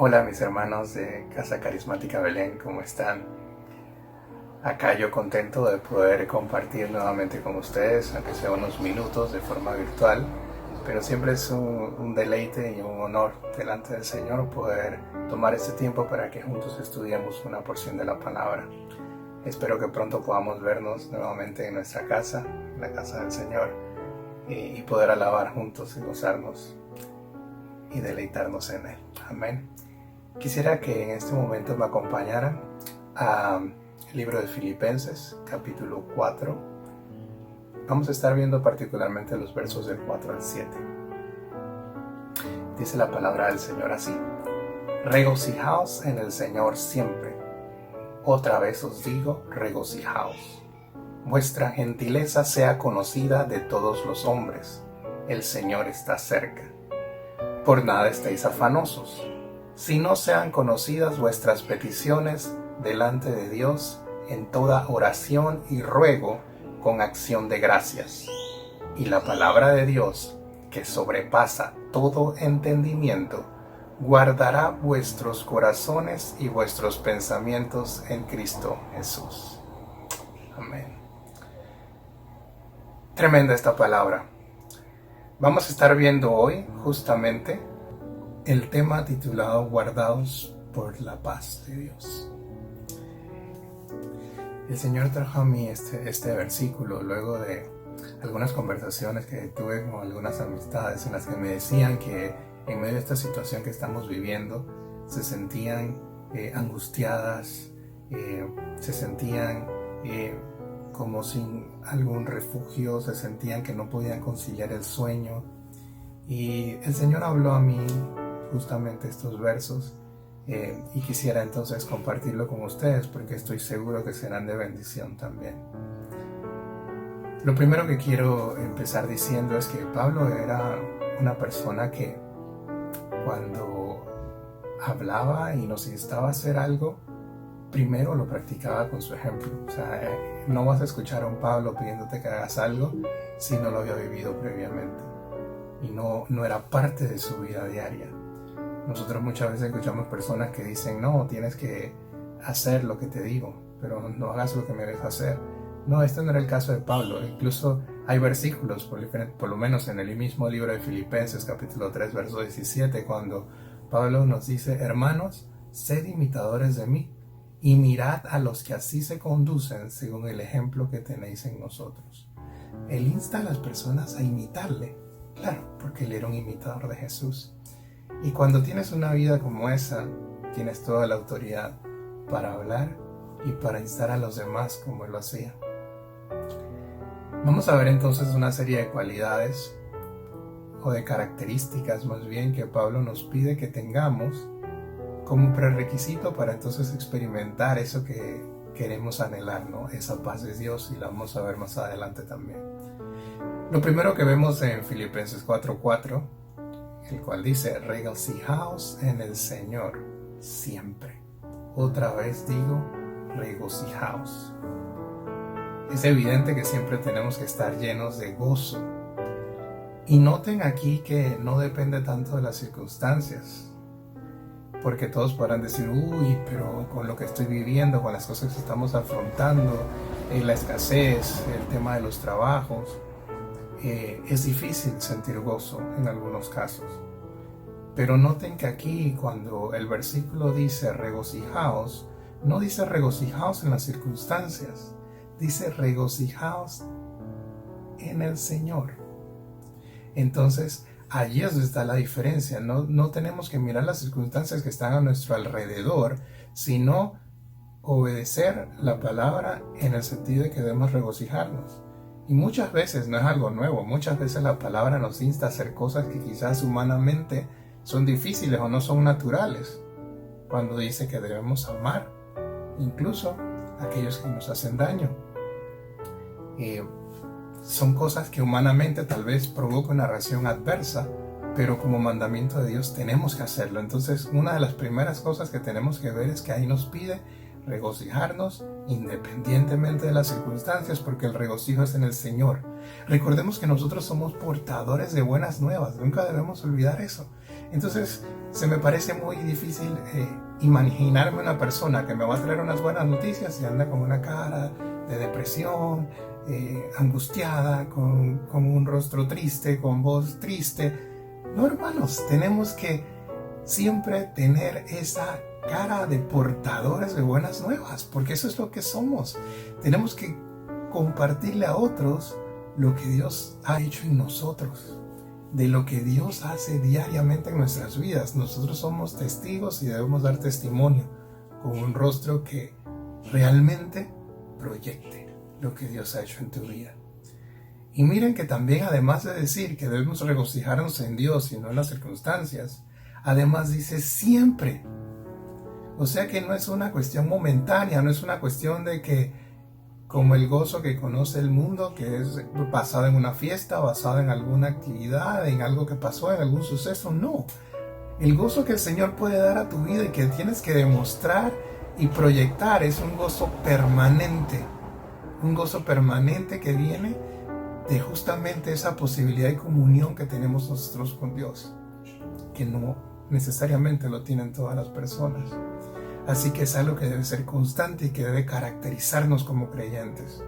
Hola mis hermanos de Casa Carismática Belén, ¿cómo están? Acá yo contento de poder compartir nuevamente con ustedes, aunque sea unos minutos de forma virtual, pero siempre es un deleite y un honor delante del Señor poder tomar este tiempo para que juntos estudiemos una porción de la palabra. Espero que pronto podamos vernos nuevamente en nuestra casa, en la casa del Señor, y poder alabar juntos y gozarnos y deleitarnos en Él. Amén. Quisiera que en este momento me acompañaran al libro de Filipenses, capítulo 4. Vamos a estar viendo particularmente los versos del 4 al 7. Dice la palabra del Señor así: regocijaos en el Señor siempre. Otra vez os digo, regocijaos. Vuestra gentileza sea conocida de todos los hombres. El Señor está cerca. Por nada estéis afanosos, si no sean conocidas vuestras peticiones delante de Dios en toda oración y ruego con acción de gracias. Y la palabra de Dios, que sobrepasa todo entendimiento, guardará vuestros corazones y vuestros pensamientos en Cristo Jesús. Amén. Tremenda esta palabra. Vamos a estar viendo hoy justamente el tema titulado Guardados por la paz de Dios. El Señor trajo a mí este versículo luego de algunas conversaciones que tuve con algunas amistades en las que me decían que en medio de esta situación que estamos viviendo se sentían angustiadas, se sentían como sin algún refugio, se sentían que no podían conciliar el sueño. Y el Señor habló a mí justamente estos versos y quisiera entonces compartirlo con ustedes porque estoy seguro que serán de bendición también. Lo primero que quiero empezar diciendo es que Pablo era una persona que cuando hablaba y nos instaba a hacer algo, primero lo practicaba con su ejemplo. O sea, no vas a escuchar a un Pablo pidiéndote que hagas algo si no lo había vivido previamente y no era parte de su vida diaria. Nosotros muchas veces escuchamos personas que dicen: no, tienes que hacer lo que te digo, pero no hagas lo que me ves hacer. No, este no era el caso de Pablo. Incluso hay versículos, por lo menos en el mismo libro de Filipenses, capítulo 3, verso 17, cuando Pablo nos dice: hermanos, sed imitadores de mí, y mirad a los que así se conducen según el ejemplo que tenéis en nosotros. Él insta a las personas a imitarle, claro, porque él era un imitador de Jesús. Y cuando tienes una vida como esa, tienes toda la autoridad para hablar y para instar a los demás como él lo hacía. Vamos a ver entonces una serie de cualidades o de características más bien que Pablo nos pide que tengamos como prerequisito para entonces experimentar eso que queremos anhelar, ¿no? Esa paz de Dios, y la vamos a ver más adelante también. Lo primero que vemos en Filipenses 4:4, el cual dice: regocijaos en el Señor siempre. Otra vez digo, regocijaos. Es evidente que siempre tenemos que estar llenos de gozo. Y noten aquí que no depende tanto de las circunstancias, porque todos podrán decir: uy, pero con lo que estoy viviendo, con las cosas que estamos afrontando, la escasez, el tema de los trabajos, es difícil sentir gozo en algunos casos. Pero noten que aquí, cuando el versículo dice regocijaos, no dice regocijaos en las circunstancias, dice regocijaos en el Señor. Entonces, allí es donde está la diferencia. No tenemos que mirar las circunstancias que están a nuestro alrededor, sino obedecer la palabra en el sentido de que debemos regocijarnos. Y muchas veces no es algo nuevo, muchas veces la palabra nos insta a hacer cosas que quizás humanamente son difíciles o no son naturales. Cuando dice que debemos amar incluso a aquellos que nos hacen daño. Son cosas que humanamente tal vez provocan una reacción adversa, pero como mandamiento de Dios tenemos que hacerlo. Entonces, una de las primeras cosas que tenemos que ver es que ahí nos pide regocijarnos independientemente de las circunstancias, porque el regocijo es en el Señor. Recordemos que nosotros somos portadores de buenas nuevas, nunca debemos olvidar eso. Entonces se me parece muy difícil imaginarme una persona que me va a traer unas buenas noticias y anda con una cara de depresión, angustiada, con un rostro triste, con voz triste. No, hermanos, tenemos que siempre tener esa cara de portadores de buenas nuevas, porque eso es lo que somos. Tenemos que compartirle a otros lo que Dios ha hecho en nosotros, de lo que Dios hace diariamente en nuestras vidas. Nosotros somos testigos y debemos dar testimonio con un rostro que realmente proyecte lo que Dios ha hecho en tu vida. Y miren que también, además de decir que debemos regocijarnos en Dios y no en las circunstancias, además dice siempre. O sea que no es una cuestión momentánea, no es una cuestión de que, como el gozo que conoce el mundo, que es basado en una fiesta, basado en alguna actividad, en algo que pasó, en algún suceso. No, el gozo que el Señor puede dar a tu vida y que tienes que demostrar y proyectar es un gozo permanente. Un gozo permanente que viene de justamente esa posibilidad de comunión que tenemos nosotros con Dios, que no necesariamente lo tienen todas las personas. Así que es algo que debe ser constante y que debe caracterizarnos como creyentes.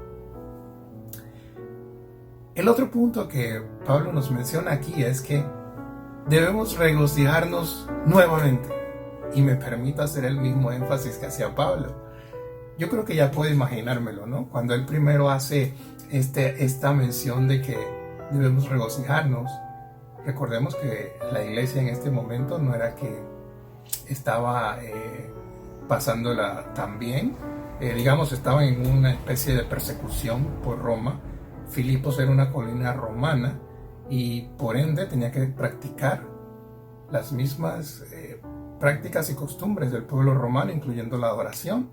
El otro punto que Pablo nos menciona aquí es que debemos regocijarnos nuevamente. Y me permito hacer el mismo énfasis que hacía Pablo. Yo creo que ya puedo imaginármelo, ¿no? Cuando él primero hace esta mención de que debemos regocijarnos. Recordemos que la iglesia en este momento no era que estaba pasándola tan bien. Digamos, estaba en una especie de persecución por Roma. Filipos era una colina romana y por ende tenía que practicar las mismas prácticas y costumbres del pueblo romano, incluyendo la adoración,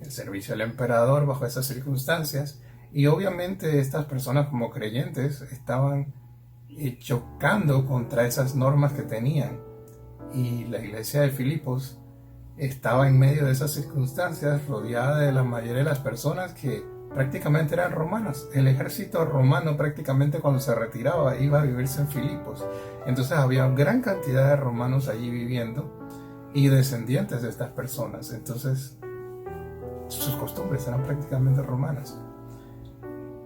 el servicio al emperador bajo esas circunstancias. Y obviamente estas personas, como creyentes, estaban chocando contra esas normas que tenían. Y la iglesia de Filipos estaba en medio de esas circunstancias, rodeada de la mayoría de las personas que prácticamente eran romanas. El ejército romano prácticamente cuando se retiraba iba a vivirse en Filipos. Entonces había gran cantidad de romanos allí viviendo y descendientes de estas personas. Entonces sus costumbres eran prácticamente romanas.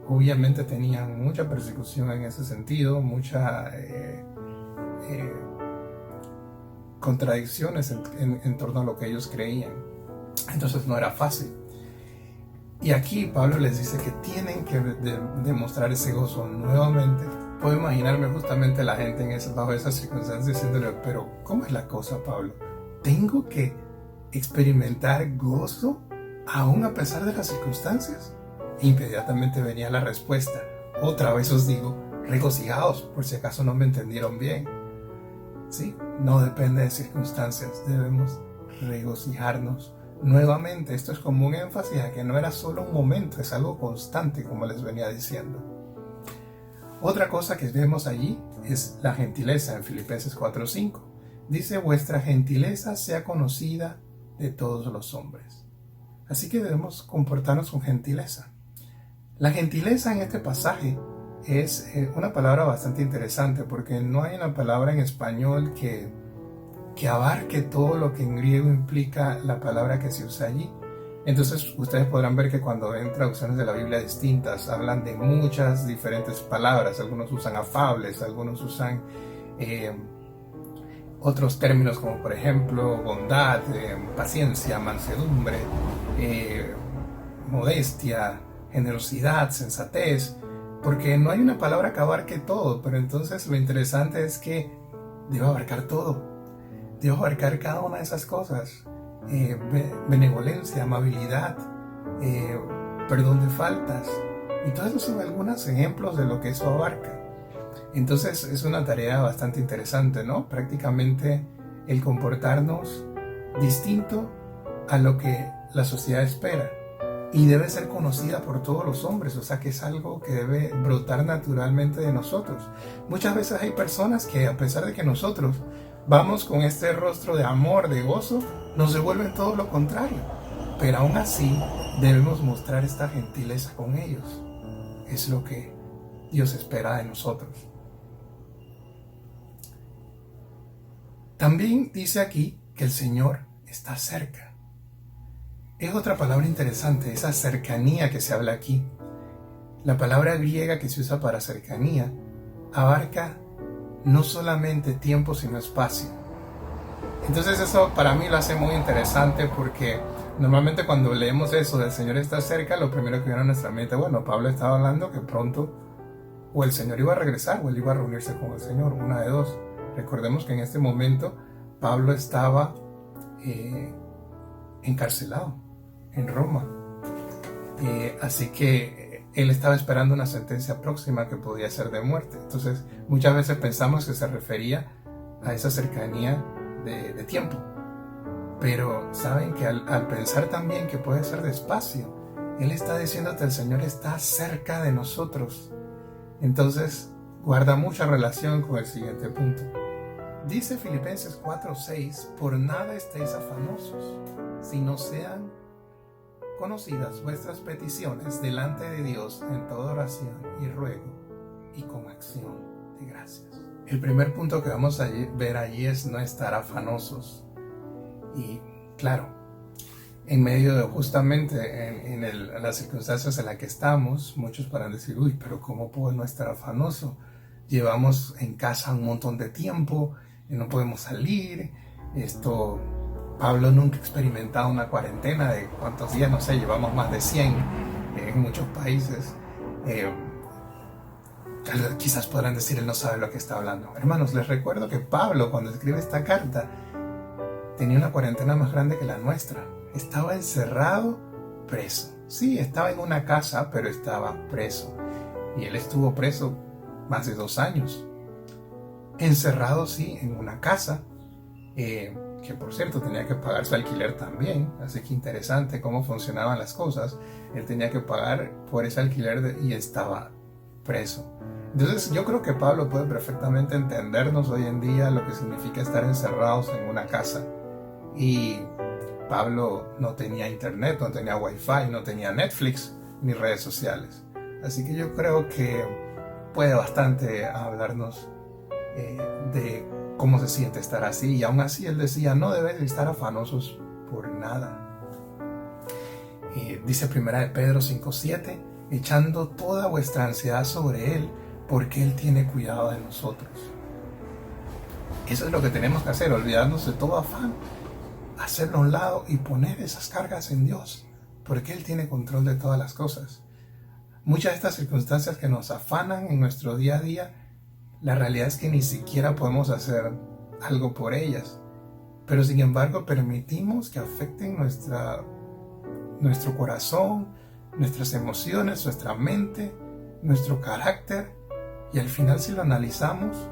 Obviamente tenían mucha persecución en ese sentido, mucha contradicciones en torno a lo que ellos creían. Entonces no era fácil. Y aquí Pablo les dice que tienen que demostrar ese gozo nuevamente. Puedo imaginarme justamente a la gente bajo esas circunstancias diciéndole, pero ¿cómo es la cosa, Pablo? ¿Tengo que experimentar gozo aún a pesar de las circunstancias? E inmediatamente venía la respuesta. Otra vez os digo, regocijaos, por si acaso no me entendieron bien. Sí, no depende de circunstancias, debemos regocijarnos nuevamente. Esto es como un énfasis a que no era solo un momento, es algo constante, como les venía diciendo. Otra cosa que vemos allí es la gentileza en Filipenses 4:5. Dice, vuestra gentileza sea conocida de todos los hombres. Así que debemos comportarnos con gentileza. La gentileza en este pasaje es una palabra bastante interesante porque no hay una palabra en español que abarque todo lo que en griego implica la palabra que se usa allí. Entonces ustedes podrán ver que cuando ven traducciones de la Biblia distintas hablan de muchas diferentes palabras. Algunos usan afables, algunos usan otros términos como por ejemplo bondad, paciencia, mansedumbre, modestia, generosidad, sensatez, porque no hay una palabra que abarque todo. Pero entonces lo interesante es que debe abarcar todo, debe abarcar cada una de esas cosas. Benevolencia, amabilidad, perdón de faltas, y todos esos son algunos ejemplos de lo que eso abarca. Entonces es una tarea bastante interesante, ¿no? Prácticamente el comportarnos distinto a lo que la sociedad espera, y debe ser conocida por todos los hombres. O sea que es algo que debe brotar naturalmente de nosotros. Muchas veces hay personas que, a pesar de que nosotros vamos con este rostro de amor, de gozo, nos devuelven todo lo contrario. Pero aún así debemos mostrar esta gentileza con ellos. Es lo que Dios espera de nosotros. También dice aquí que el Señor está cerca. Es otra palabra interesante, esa cercanía que se habla aquí. La palabra griega que se usa para cercanía abarca no solamente tiempo sino espacio. Entonces eso para mí lo hace muy interesante porque normalmente cuando leemos eso del Señor está cerca, lo primero que viene a nuestra mente, bueno, Pablo estaba hablando que pronto o el Señor iba a regresar o él iba a reunirse con el Señor, una de dos. Recordemos que en este momento Pablo estaba encarcelado en Roma. Así que él estaba esperando una sentencia próxima que podía ser de muerte. Entonces muchas veces pensamos que se refería a esa cercanía de tiempo. Pero saben que al pensar también que puede ser de espacio, él está diciendo que el Señor está cerca de nosotros. Entonces guarda mucha relación con el siguiente punto. Dice Filipenses 4:6, por nada estéis afanosos, sino sean conocidas vuestras peticiones delante de Dios en toda oración y ruego y con acción de gracias. El primer punto que vamos a ver allí es no estar afanosos. Y claro, en medio de justamente en las circunstancias en las que estamos, muchos podrán decir, uy, pero ¿cómo puedo no estar afanoso? Llevamos en casa un montón de tiempo, no podemos salir, Pablo nunca ha experimentado una cuarentena de cuántos días, no sé, llevamos más de 100 en muchos países. Quizás podrán decir, él no sabe lo que está hablando. Hermanos, les recuerdo que Pablo, cuando escribe esta carta, tenía una cuarentena más grande que la nuestra. Estaba encerrado, preso. Sí, estaba en una casa, pero estaba preso. Y él estuvo preso más de 2 años. Encerrado, sí, en una casa, que por cierto tenía que pagar su alquiler también. Así que interesante cómo funcionaban las cosas. Él tenía que pagar por ese alquiler y estaba preso. Entonces yo creo que Pablo puede perfectamente entendernos hoy en día lo que significa estar encerrados en una casa. Y Pablo no tenía internet, no tenía wifi, no tenía Netflix ni redes sociales. Así que yo creo que puede bastante hablarnos de cómo se siente estar así. Y aún así él decía, no debes estar afanosos por nada. Dice 1 Pedro 5:7, echando toda vuestra ansiedad sobre él, porque él tiene cuidado de nosotros. Eso es lo que tenemos que hacer, olvidarnos de todo afán, hacerlo a un lado y poner esas cargas en Dios, porque él tiene control de todas las cosas. Muchas de estas circunstancias que nos afanan en nuestro día a día, la realidad es que ni siquiera podemos hacer algo por ellas, pero sin embargo permitimos que afecten nuestro corazón, nuestras emociones, nuestra mente, nuestro carácter, y al final si lo analizamos,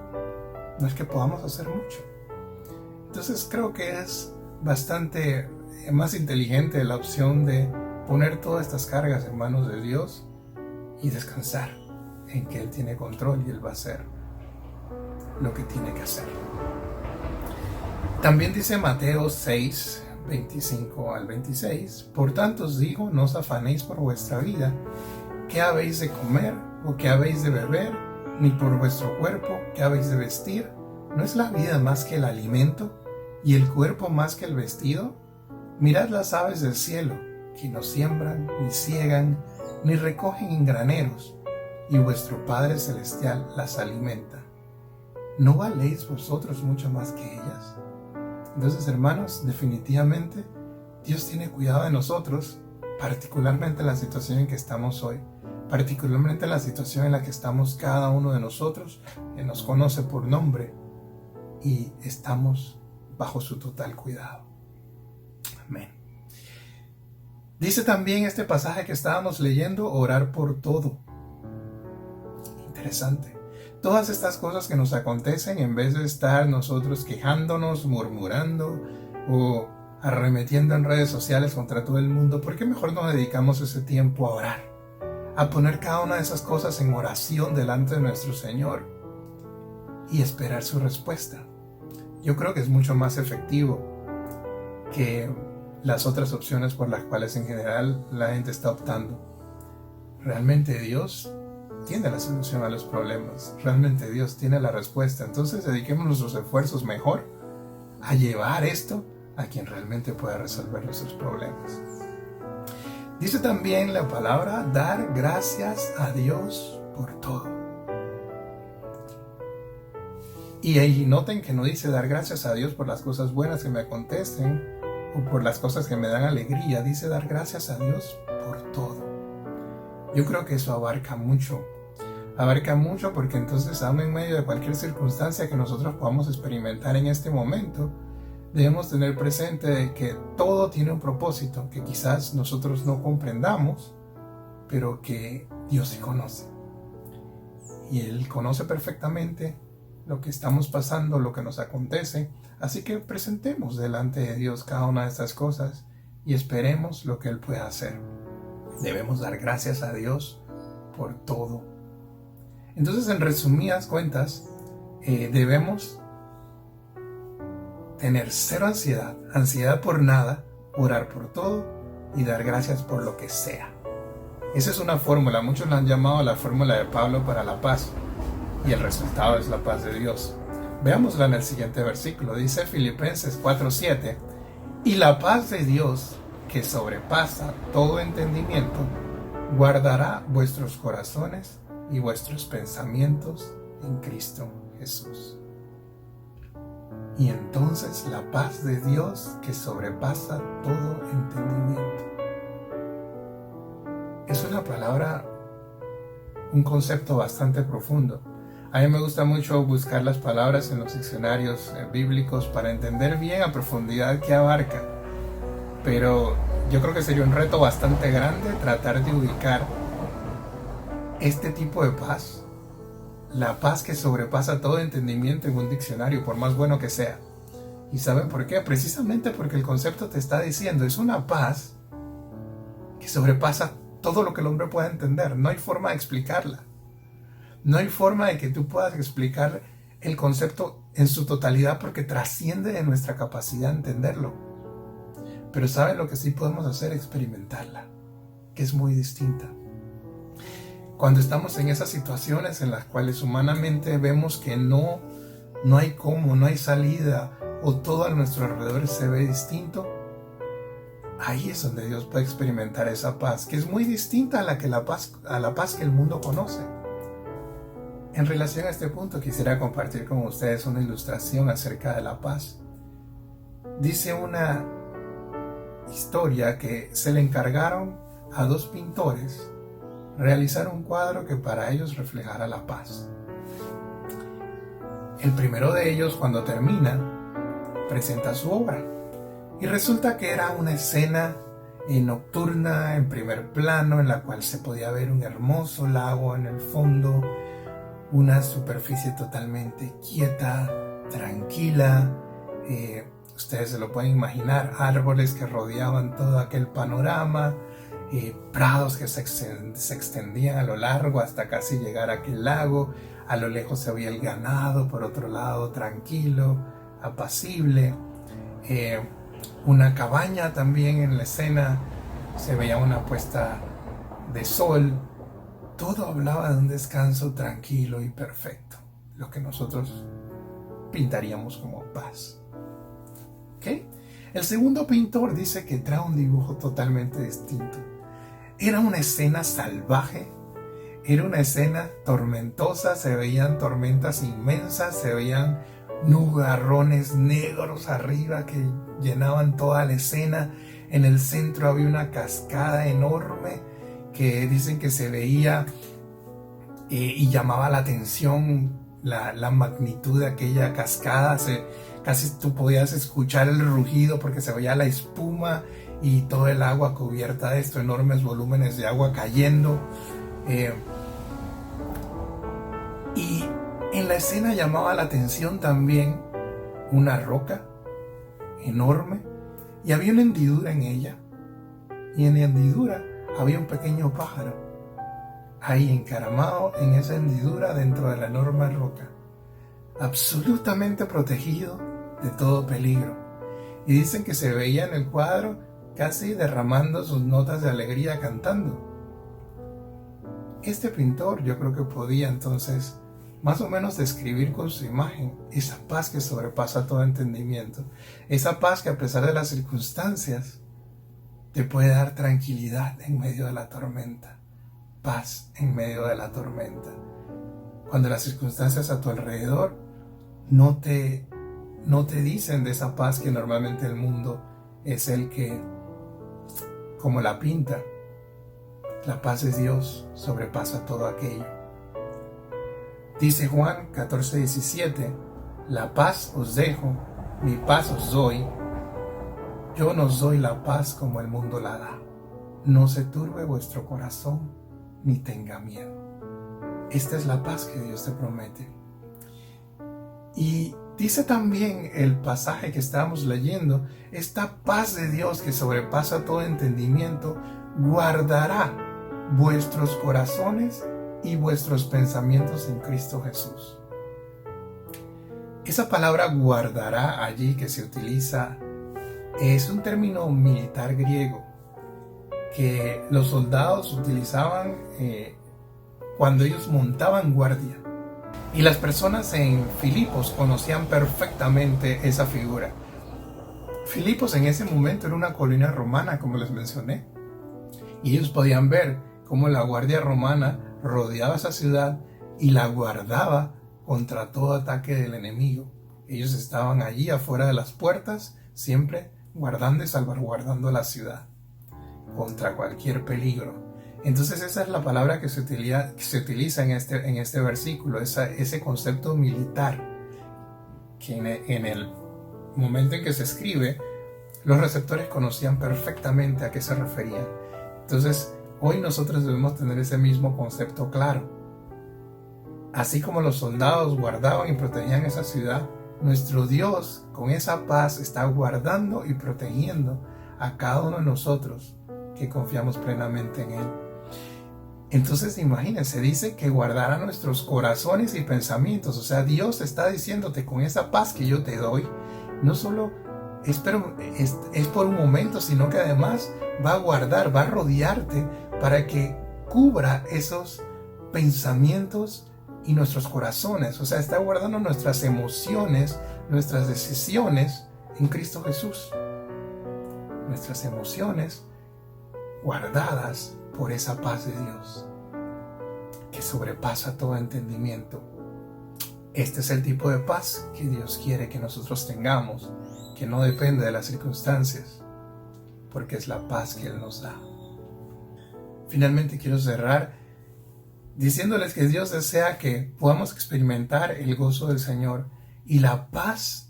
no es que podamos hacer mucho. Entonces creo que es bastante más inteligente la opción de poner todas estas cargas en manos de Dios y descansar en que Él tiene control y Él va a hacer lo que tiene que hacer. También dice Mateo 6, 25 al 26, por tanto os digo, no os afanéis por vuestra vida, qué habéis de comer o qué habéis de beber, ni por vuestro cuerpo, qué habéis de vestir. ¿No es la vida más que el alimento y el cuerpo más que el vestido? Mirad las aves del cielo, que no siembran, ni siegan, ni recogen en graneros, y vuestro Padre Celestial las alimenta. ¿No valéis vosotros mucho más que ellas? Entonces, hermanos, definitivamente Dios tiene cuidado de nosotros, particularmente en la situación en que estamos hoy, particularmente en la situación en la que estamos cada uno de nosotros, que nos conoce por nombre y estamos bajo su total cuidado. Amén. Dice también este pasaje que estábamos leyendo, orar por todo. Interesante. Todas estas cosas que nos acontecen, en vez de estar nosotros quejándonos, murmurando o arremetiendo en redes sociales contra todo el mundo, ¿por qué mejor nos dedicamos ese tiempo a orar? A poner cada una de esas cosas en oración delante de nuestro Señor y esperar su respuesta. Yo creo que es mucho más efectivo que las otras opciones por las cuales en general la gente está optando. Realmente Dios tiene la solución a los problemas. Realmente Dios tiene la respuesta. Entonces dediquemos nuestros esfuerzos mejor a llevar esto a quien realmente pueda resolver nuestros problemas. Dice también la palabra dar gracias a Dios por todo. Y ahí noten que no dice dar gracias a Dios por las cosas buenas que me acontecen o por las cosas que me dan alegría. Dice dar gracias a Dios por todo. Yo creo que eso abarca mucho. Abarca mucho porque entonces aún en medio de cualquier circunstancia que nosotros podamos experimentar en este momento, debemos tener presente de que todo tiene un propósito que quizás nosotros no comprendamos, pero que Dios sí conoce. Y Él conoce perfectamente lo que estamos pasando, lo que nos acontece. Así que presentemos delante de Dios cada una de estas cosas y esperemos lo que Él pueda hacer. Debemos dar gracias a Dios por todo. Entonces, en resumidas cuentas, debemos tener cero ansiedad, ansiedad por nada, orar por todo y dar gracias por lo que sea. Esa es una fórmula, muchos la han llamado la fórmula de Pablo para la paz, y el resultado es la paz de Dios. Veámosla en el siguiente versículo, dice Filipenses 4:7, y la paz de Dios, que sobrepasa todo entendimiento, guardará vuestros corazones y vuestros pensamientos en Cristo Jesús. Y entonces la paz de Dios, que sobrepasa todo entendimiento. Es una palabra, un concepto bastante profundo. A mí me gusta mucho buscar las palabras en los diccionarios bíblicos para entender bien a profundidad qué abarca. Pero yo creo que sería un reto bastante grande tratar de ubicar este tipo de paz, la paz que sobrepasa todo entendimiento en un diccionario, por más bueno que sea. ¿Y saben por qué? Precisamente porque el concepto te está diciendo, es una paz que sobrepasa todo lo que el hombre pueda entender. No hay forma de explicarla. No hay forma de que tú puedas explicar el concepto en su totalidad porque trasciende de nuestra capacidad de entenderlo. Pero ¿saben lo que sí podemos hacer? Experimentarla, que es muy distinta. Cuando estamos en esas situaciones en las cuales humanamente vemos que no hay cómo, no hay salida, o todo a nuestro alrededor se ve distinto, ahí es donde Dios puede experimentar esa paz, que es muy distinta a la paz que el mundo conoce. En relación a este punto, quisiera compartir con ustedes una ilustración acerca de la paz. Dice una historia que se le encargaron a dos pintores realizar un cuadro que para ellos reflejara la paz. El primero de ellos, cuando termina, presenta su obra y resulta que era una escena nocturna en primer plano en la cual se podía ver un hermoso lago en el fondo, una superficie totalmente quieta, tranquila. Ustedes se lo pueden imaginar, árboles que rodeaban todo aquel panorama, prados que se extendían a lo largo hasta casi llegar a aquel lago. A lo lejos se veía el ganado, por otro lado tranquilo, apacible. Una cabaña también en la escena, se veía una puesta de sol. Todo hablaba de un descanso tranquilo y perfecto, lo que nosotros pintaríamos como paz. ¿Okay? El segundo pintor dice que trae un dibujo totalmente distinto. Era una escena salvaje, era una escena tormentosa, se veían tormentas inmensas, se veían nubarrones negros arriba que llenaban toda la escena. En el centro había una cascada enorme que dicen que se veía y llamaba la atención la magnitud de aquella cascada. Casi tú podías escuchar el rugido porque se veía la espuma y todo el agua cubierta de estos enormes volúmenes de agua cayendo. Y en la escena llamaba la atención también una roca enorme y había una hendidura en ella. Y en la hendidura había un pequeño pájaro ahí encaramado en esa hendidura dentro de la enorme roca, absolutamente protegido de todo peligro. Y dicen que se veía en el cuadro casi derramando sus notas de alegría cantando. Este pintor yo creo que podía entonces más o menos describir con su imagen esa paz que sobrepasa todo entendimiento, esa paz que a pesar de las circunstancias te puede dar tranquilidad en medio de la tormenta, paz en medio de la tormenta. Cuando las circunstancias a tu alrededor no te dicen de esa paz que normalmente el mundo es el que, como la pinta, la paz de Dios sobrepasa todo aquello. Dice Juan 14:17, la paz os dejo, mi paz os doy. Yo no os doy la paz como el mundo la da. No se turbe vuestro corazón, ni tenga miedo. Esta es la paz que Dios te promete. Y dice también el pasaje que estábamos leyendo, esta paz de Dios que sobrepasa todo entendimiento, guardará vuestros corazones y vuestros pensamientos en Cristo Jesús. Esa palabra guardará allí que se utiliza es un término militar griego que los soldados utilizaban cuando ellos montaban guardia. Y las personas en Filipos conocían perfectamente esa figura. Filipos en ese momento era una colonia romana, como les mencioné. Y ellos podían ver cómo la guardia romana rodeaba esa ciudad y la guardaba contra todo ataque del enemigo. Ellos estaban allí afuera de las puertas, siempre guardando y salvaguardando la ciudad contra cualquier peligro. Entonces esa es la palabra que se utiliza en este versículo, ese concepto militar, que en el momento en que se escribe, los receptores conocían perfectamente a qué se refería. Entonces, hoy nosotros debemos tener ese mismo concepto claro. Así como los soldados guardaban y protegían esa ciudad, nuestro Dios con esa paz está guardando y protegiendo a cada uno de nosotros que confiamos plenamente en Él. Entonces imagínense, dice que guardará nuestros corazones y pensamientos. O sea, Dios está diciéndote con esa paz que yo te doy, no solo es por un momento, sino que además va a guardar, va a rodearte para que cubra esos pensamientos y nuestros corazones. O sea, está guardando nuestras emociones, nuestras decisiones en Cristo Jesús. Nuestras emociones guardadas por esa paz de Dios que sobrepasa todo entendimiento. Este es el tipo de paz que Dios quiere que nosotros tengamos, que no depende de las circunstancias, porque es la paz que Él nos da. Finalmente quiero cerrar diciéndoles que Dios desea que podamos experimentar el gozo del Señor y la paz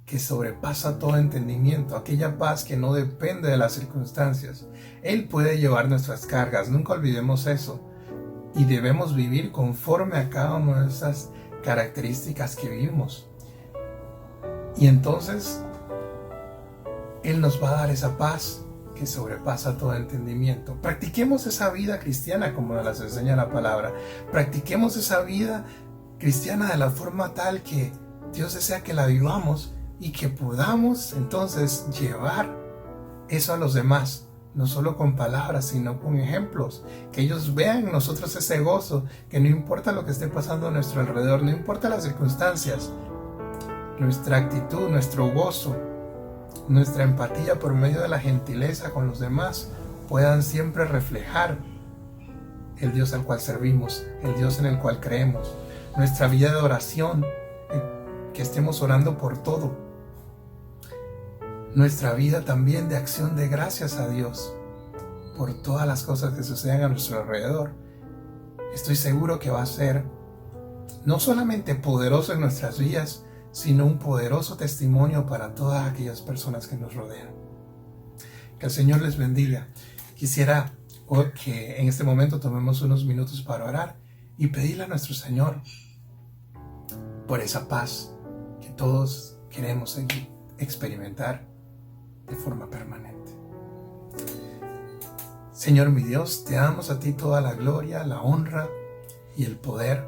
que sobrepasa todo entendimiento, aquella paz que no depende de las circunstancias. Él puede llevar nuestras cargas, nunca olvidemos eso, y debemos vivir conforme a cada una de esas características que vivimos. Y entonces Él nos va a dar esa paz que sobrepasa todo entendimiento. Practiquemos esa vida cristiana como nos las enseña la palabra. Practiquemos esa vida cristiana de la forma tal que Dios desea que la vivamos y que podamos entonces llevar eso a los demás, no solo con palabras, sino con ejemplos, que ellos vean en nosotros ese gozo, que no importa lo que esté pasando a nuestro alrededor, no importa las circunstancias, nuestra actitud, nuestro gozo, nuestra empatía por medio de la gentileza con los demás puedan siempre reflejar el Dios al cual servimos, el Dios en el cual creemos, nuestra vida de oración, que estemos orando por todo, nuestra vida también de acción de gracias a Dios por todas las cosas que suceden a nuestro alrededor. Estoy seguro que va a ser no solamente poderoso en nuestras vidas, sino un poderoso testimonio para todas aquellas personas que nos rodean. Que el Señor les bendiga. Quisiera que en este momento tomemos unos minutos para orar y pedirle a nuestro Señor por esa paz que todos queremos experimentar de forma permanente. Señor mi Dios, te damos a ti toda la gloria, la honra y el poder.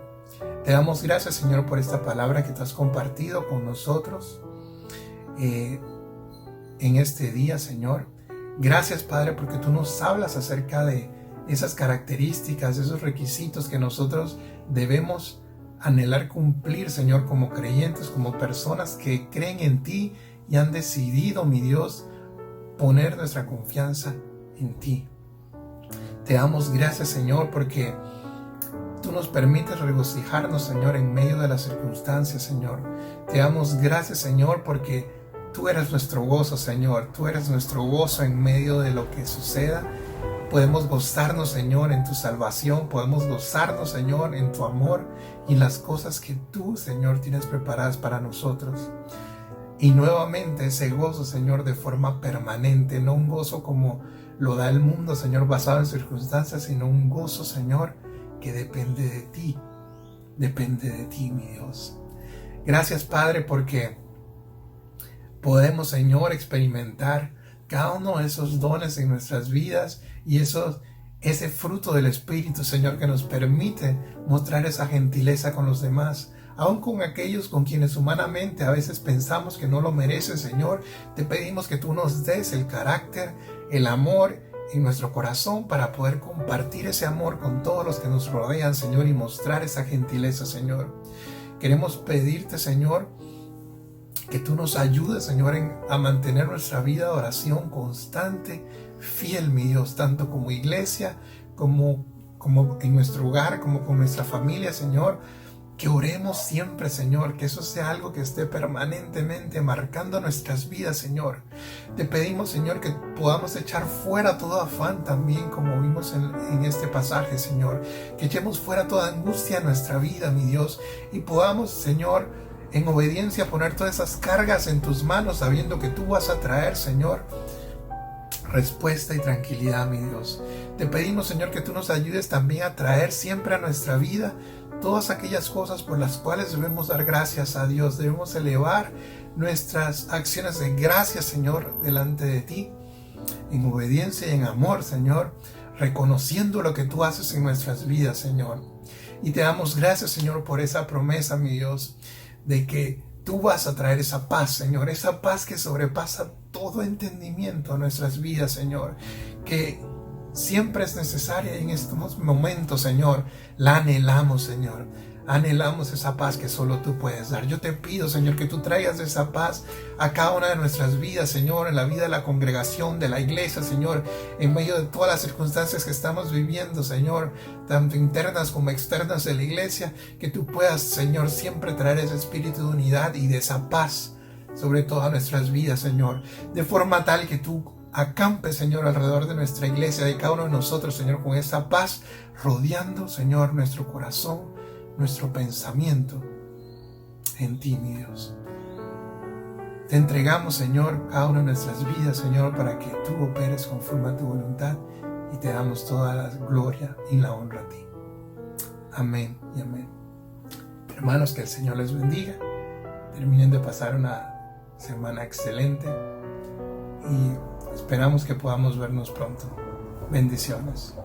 Te damos gracias, Señor, por esta palabra que tú has compartido con nosotros en este día, Señor. Gracias, Padre, porque tú nos hablas acerca de esas características, esos requisitos que nosotros debemos anhelar cumplir, Señor, como creyentes, como personas que creen en ti y han decidido, mi Dios, poner nuestra confianza en ti. Te damos gracias, Señor, porque tú nos permites regocijarnos, Señor, en medio de las circunstancias, Señor. Te damos gracias, Señor, porque tú eres nuestro gozo, Señor. Tú eres nuestro gozo en medio de lo que suceda. Podemos gozarnos, Señor, en tu salvación. Podemos gozarnos, Señor, en tu amor y las cosas que tú, Señor, tienes preparadas para nosotros. Y nuevamente ese gozo, Señor, de forma permanente, no un gozo como lo da el mundo, Señor, basado en circunstancias, sino un gozo, Señor, que depende de ti, mi Dios. Gracias, Padre, porque podemos, Señor, experimentar cada uno de esos dones en nuestras vidas y ese fruto del Espíritu, Señor, que nos permite mostrar esa gentileza con los demás. Aún con aquellos con quienes humanamente a veces pensamos que no lo merecen, Señor, te pedimos que tú nos des el carácter, el amor en nuestro corazón para poder compartir ese amor con todos los que nos rodean, Señor, y mostrar esa gentileza, Señor. Queremos pedirte, Señor, que tú nos ayudes, Señor, a mantener nuestra vida de oración constante, fiel, mi Dios, tanto como iglesia, como en nuestro hogar, como con nuestra familia, Señor. Que oremos siempre, Señor, que eso sea algo que esté permanentemente marcando nuestras vidas, Señor. Te pedimos, Señor, que podamos echar fuera todo afán también, como vimos en este pasaje, Señor. Que echemos fuera toda angustia en nuestra vida, mi Dios, y podamos, Señor, en obediencia poner todas esas cargas en tus manos, sabiendo que tú vas a traer, Señor, respuesta y tranquilidad, mi Dios. Te pedimos, Señor, que tú nos ayudes también a traer siempre a nuestra vida todas aquellas cosas por las cuales debemos dar gracias a Dios. Debemos elevar nuestras acciones de gracias, Señor, delante de ti, en obediencia y en amor, Señor, reconociendo lo que tú haces en nuestras vidas, Señor. Y te damos gracias, Señor, por esa promesa, mi Dios, de que tú vas a traer esa paz, Señor, esa paz que sobrepasa todo entendimiento a nuestras vidas, Señor, que siempre es necesaria en estos momentos, Señor. La anhelamos, Señor. Anhelamos esa paz que solo tú puedes dar. Yo te pido, Señor, que tú traigas esa paz a cada una de nuestras vidas, Señor, en la vida de la congregación, de la iglesia, Señor, en medio de todas las circunstancias que estamos viviendo, Señor, tanto internas como externas de la iglesia, que tú puedas, Señor, siempre traer ese espíritu de unidad y de esa paz sobre todas nuestras vidas, Señor, de forma tal que tú acampe, Señor, alrededor de nuestra iglesia, de cada uno de nosotros, Señor, con esa paz rodeando, Señor, nuestro corazón, nuestro pensamiento en ti, mi Dios. Te entregamos, Señor, cada una de nuestras vidas, Señor, para que tú operes conforme a tu voluntad y te damos toda la gloria y la honra a ti. Amén y amén. Hermanos, que el Señor les bendiga. Terminen de pasar una semana excelente y esperamos que podamos vernos pronto. Bendiciones.